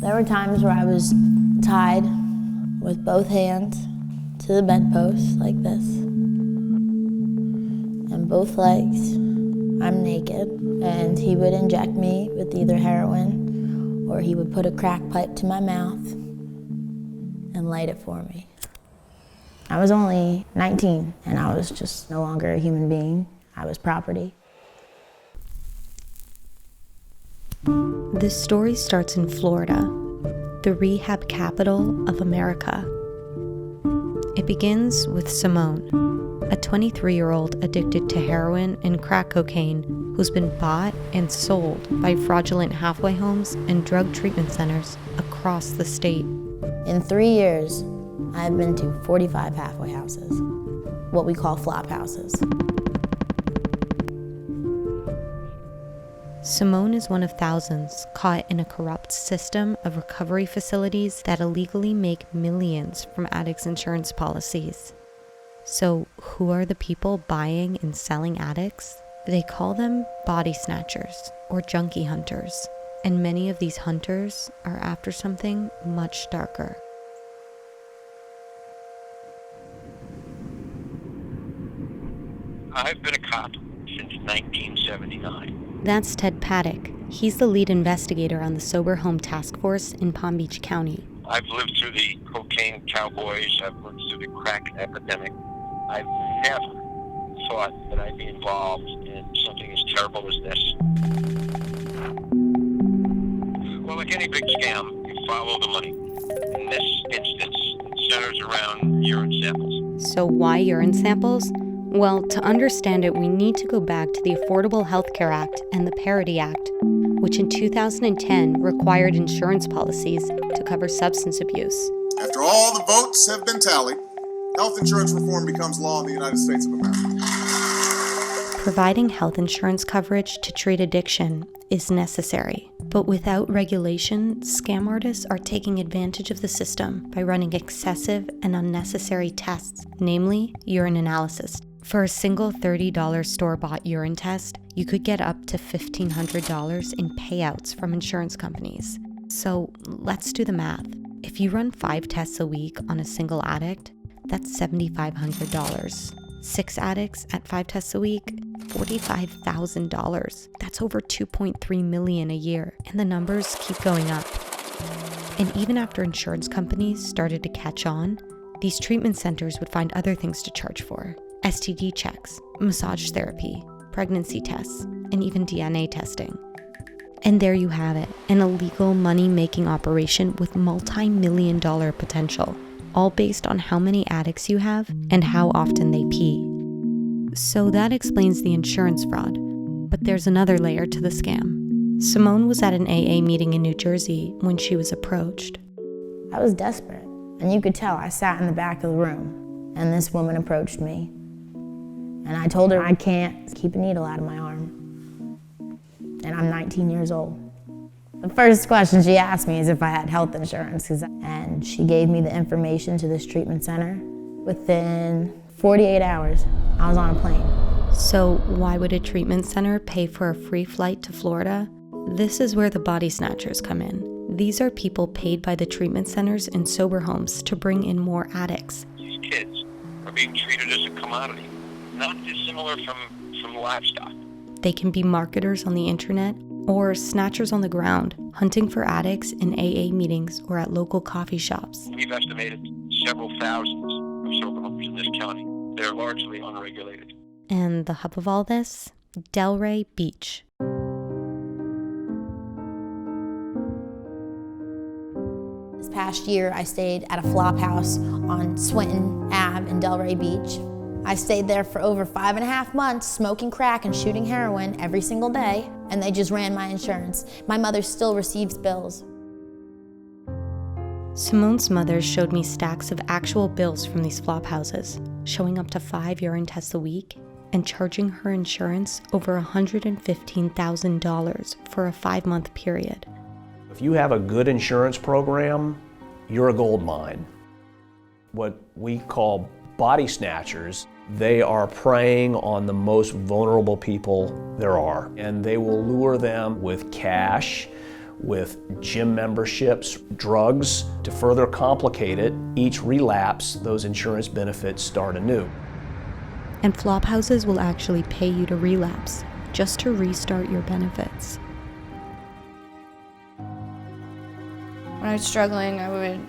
There were times where I was tied with both hands to the bedpost like this, and both legs. I'm naked, and he would inject me with either heroin or he would put a crack pipe to my mouth and light it for me. I was only 19, and I was just no longer a human being. I was property. This story starts in Florida, the rehab capital of America. It begins with Simone, a 23-year-old addicted to heroin and crack cocaine who's been bought and sold by fraudulent halfway homes and drug treatment centers across the state. In 3 years, I've been to 45 halfway houses, what we call flop houses. Simone is one of thousands caught in a corrupt system of recovery facilities that illegally make millions from addicts' insurance policies. So who are the people buying and selling addicts? They call them body snatchers or junkie hunters, and many of these hunters are after something much darker. I've been a cop since 1979. That's Ted Paddock. He's the lead investigator on the Sober Home Task Force in Palm Beach County. I've lived through the cocaine cowboys. I've lived through the crack epidemic. I've never thought that I'd be involved in something as terrible as this. Well, like any big scam, you follow the money. In this instance, it centers around urine samples. So why urine samples? Well, to understand it, we need to go back to the Affordable Health Care Act and the Parity Act, which in 2010 required insurance policies to cover substance abuse. After all the votes have been tallied, health insurance reform becomes law in the United States of America. Providing health insurance coverage to treat addiction is necessary, but without regulation, scam artists are taking advantage of the system by running excessive and unnecessary tests, namely urine analysis. For a single $30 store-bought urine test, you could get up to $1,500 in payouts from insurance companies. So let's do the math. If you run 5 tests a week on a single addict, that's $7,500. 6 addicts at 5 tests a week, $45,000. That's over $2.3 million a year, and the numbers keep going up. And even after insurance companies started to catch on, these treatment centers would find other things to charge for. STD checks, massage therapy, pregnancy tests, and even DNA testing. And there you have it, an illegal money-making operation with multi-million-dollar potential, all based on how many addicts you have and how often they pee. So that explains the insurance fraud, but there's another layer to the scam. Simone was at an AA meeting in New Jersey when she was approached. I was desperate, and you could tell I sat in the back of the room, and this woman approached me. And I told her I can't keep a needle out of my arm. And I'm 19 years old. The first question she asked me is if I had health insurance, and she gave me the information to this treatment center. Within 48 hours, I was on a plane. So why would a treatment center pay for a free flight to Florida? This is where the body snatchers come in. These are people paid by the treatment centers and sober homes to bring in more addicts. These kids are being treated as a commodity, not dissimilar from livestock. They can be marketers on the internet or snatchers on the ground, hunting for addicts in AA meetings or at local coffee shops. We've estimated several thousands of sober homes in this county. They're largely unregulated. And the hub of all this? Delray Beach. This past year, I stayed at a flop house on Swinton Ave in Delray Beach. I stayed there for over 5.5 months, smoking crack and shooting heroin every single day, and they just ran my insurance. My mother still receives bills. Simone's mother showed me stacks of actual bills from these flop houses, showing up to 5 urine tests a week and charging her insurance over $115,000 for a 5-month period. If you have a good insurance program, you're a gold mine. What we call body snatchers, they are preying on the most vulnerable people there are. And they will lure them with cash, with gym memberships, drugs. To further complicate it, each relapse, those insurance benefits start anew. And flop houses will actually pay you to relapse, just to restart your benefits. When I was struggling, I would,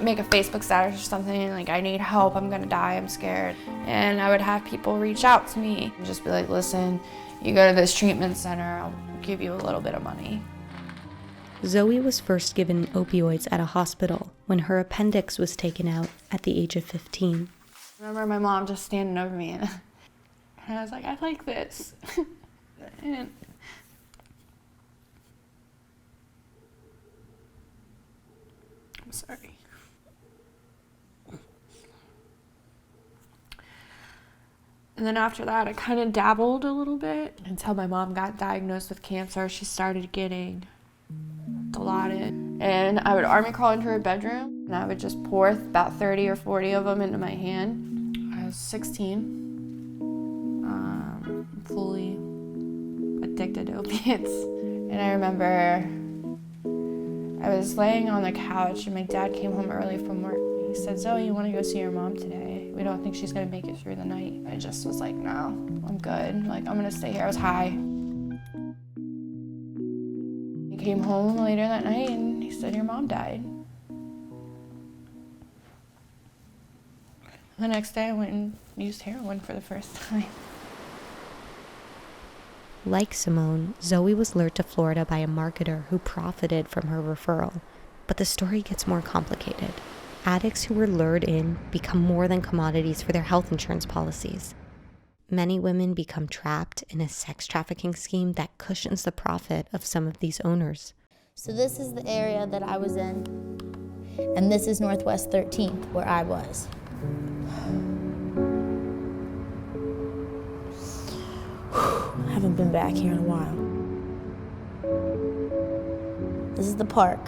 make a Facebook status or something, like, I need help, I'm gonna die, I'm scared. And I would have people reach out to me and just be like, listen, you go to this treatment center, I'll give you a little bit of money. Zoe was first given opioids at a hospital when her appendix was taken out at the age of 15. I remember my mom just standing over me, and I was like, I like this. And I'm sorry. And then after that, I kind of dabbled a little bit until my mom got diagnosed with cancer. She started getting Dilaudid. And I would army crawl into her bedroom, and I would just pour about 30 or 40 of them into my hand. I was 16, fully addicted to opiates. And I remember I was laying on the couch, and my dad came home early from work. He said, Zoe, you want to go see your mom today? We don't think she's going to make it through the night. I just was like, no, I'm good. Like, I'm going to stay here. I was high. He came home later that night, and he said, your mom died. The next day, I went and used heroin for the first time. Like Simone, Zoe was lured to Florida by a marketer who profited from her referral. But the story gets more complicated. Addicts who were lured in become more than commodities for their health insurance policies. Many women become trapped in a sex trafficking scheme that cushions the profit of some of these owners. So this is the area that I was in, and this is Northwest 13th, where I was. I haven't been back here in a while. This is the park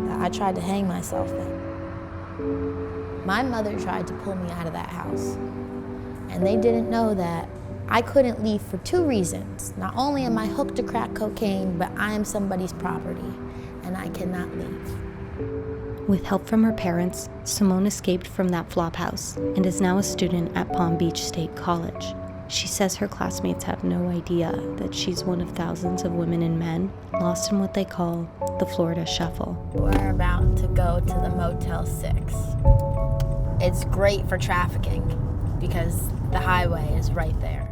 that I tried to hang myself in. My mother tried to pull me out of that house, and they didn't know that I couldn't leave for two reasons. Not only am I hooked to crack cocaine, but I am somebody's property, and I cannot leave. With help from her parents, Simone escaped from that flop house and is now a student at Palm Beach State College. She says her classmates have no idea that she's one of thousands of women and men lost in what they call the Florida Shuffle. We're about to go to the Motel 6. It's great for trafficking because the highway is right there.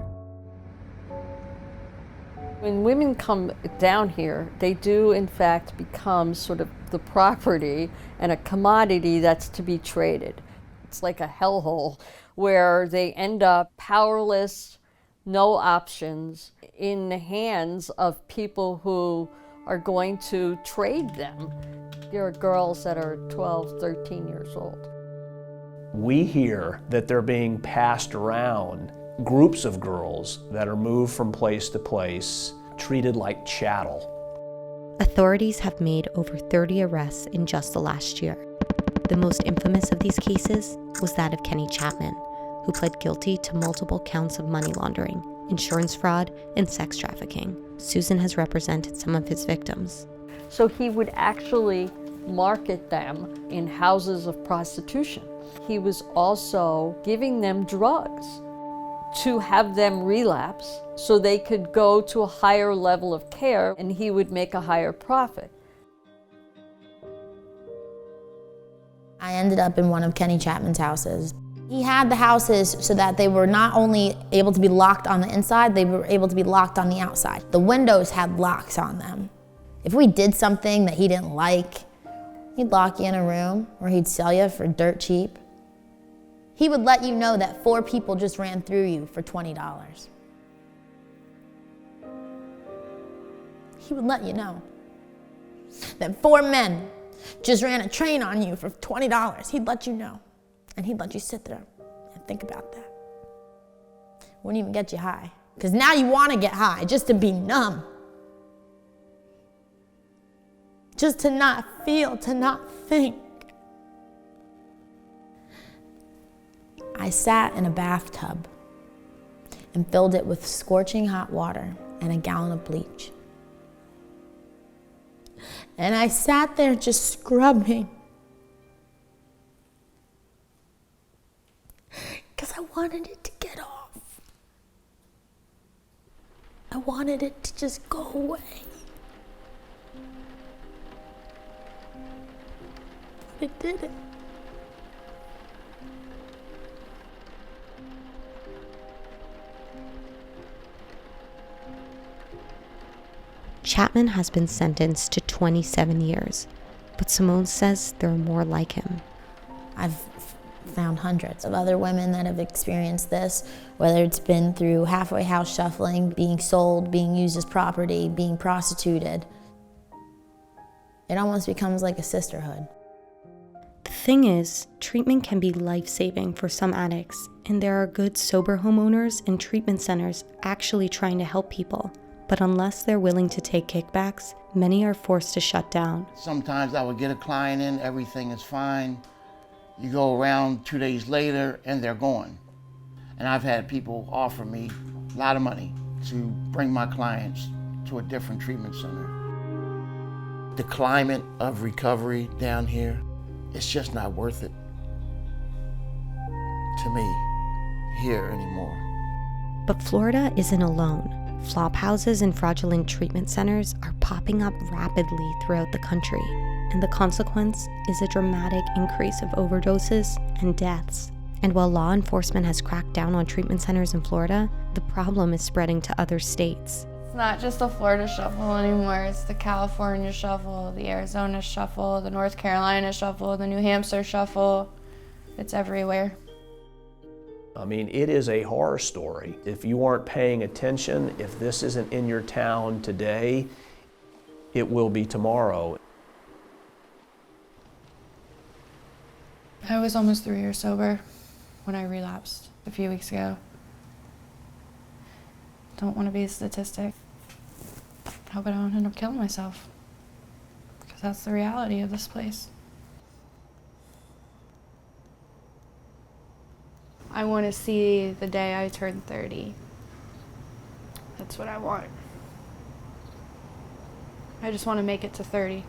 When women come down here, they do in fact become sort of the property and a commodity that's to be traded. It's like a hellhole where they end up powerless, no options, in the hands of people who are going to trade them. There are girls that are 12, 13 years old. We hear that they're being passed around, groups of girls that are moved from place to place, treated like chattel. Authorities have made over 30 arrests in just the last year. The most infamous of these cases was that of Kenny Chapman, who pled guilty to multiple counts of money laundering, insurance fraud, and sex trafficking. Susan has represented some of his victims. So he would actually market them in houses of prostitution. He was also giving them drugs to have them relapse so they could go to a higher level of care and he would make a higher profit. I ended up in one of Kenny Chapman's houses. He had the houses so that they were not only able to be locked on the inside, they were able to be locked on the outside. The windows had locks on them. If we did something that he didn't like, he'd lock you in a room or he'd sell you for dirt cheap. He would let you know that 4 people just ran through you for $20. He would let you know that 4 men just ran a train on you for $20. He'd let you know. And he'd let you sit there and think about that. Wouldn't even get you high. Because now you want to get high just to be numb. Just to not feel, to not think. I sat in a bathtub and filled it with scorching hot water and a gallon of bleach. And I sat there just scrubbing. Because I wanted it to get off. I wanted it to just go away. But it didn't. Chapman has been sentenced to 27 years, but Simone says there are more like him. I've found hundreds of other women that have experienced this, whether it's been through halfway house shuffling, being sold, being used as property, being prostituted. It almost becomes like a sisterhood. The thing is, treatment can be life-saving for some addicts, and there are good sober homeowners and treatment centers actually trying to help people. But unless they're willing to take kickbacks, many are forced to shut down. Sometimes I would get a client in, everything is fine. You go around 2 days later and they're gone. And I've had people offer me a lot of money to bring my clients to a different treatment center. The climate of recovery down here, it's just not worth it to me here anymore. But Florida isn't alone. Flop houses and fraudulent treatment centers are popping up rapidly throughout the country, and the consequence is a dramatic increase of overdoses and deaths. And while law enforcement has cracked down on treatment centers in Florida, the problem is spreading to other states. It's not just the Florida shuffle anymore, it's the California shuffle, the Arizona shuffle, the North Carolina shuffle, the New Hampshire shuffle. It's everywhere. I mean, it is a horror story. If you aren't paying attention, if this isn't in your town today, it will be tomorrow. I was almost 3 years sober when I relapsed a few weeks ago. Don't want to be a statistic. Hope I don't end up killing myself, because that's the reality of this place. I want to see the day I turn 30. That's what I want. I just want to make it to 30.